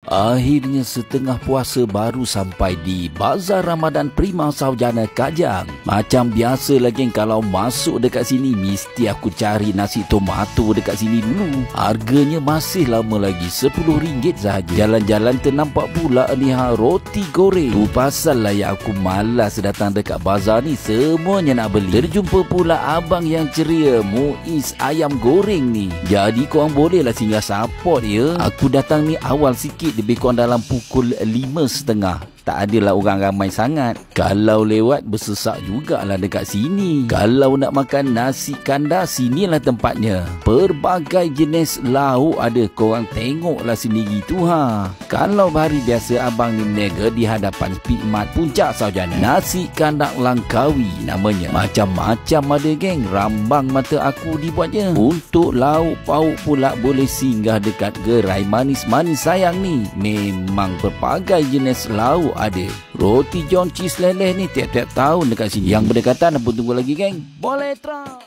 Akhirnya setengah puasa baru sampai di Bazar Ramadan Prima Saujana Kajang. Macam biasa lagi kalau masuk dekat sini mesti aku cari nasi tomato dekat sini dulu. Harganya masih lama lagi RM10 sahaja. Jalan-jalan ternampak pula ni roti goreng. Tu pasal lah yang aku malas datang dekat bazar ni, semuanya nak beli. Terjumpa pula abang yang ceria, Muiz ayam goreng ni. Jadi korang bolehlah singgah support ya. Aku datang ni awal sikit, lebih kurang dalam pukul 5.30. Tak adalah orang ramai sangat. Kalau lewat bersesak jugalah dekat sini. Kalau nak makan nasi kandar, sinilah tempatnya. Pelbagai jenis lauk ada, korang tengoklah sendiri tu ha. Kalau hari biasa abang ni meniaga di hadapan Pikmat Puncak Saujana. Nasi kandar Langkawi namanya. Macam-macam ada geng, rambang mata aku dibuatnya. Untuk lauk pauk pula boleh singgah dekat gerai manis-manis sayang ni. Memang berbagai jenis lauk ada. Roti John cheese leleh ni tiap-tiap tahun dekat sini. Yang berdekatan apa tunggu lagi geng? Boleh try.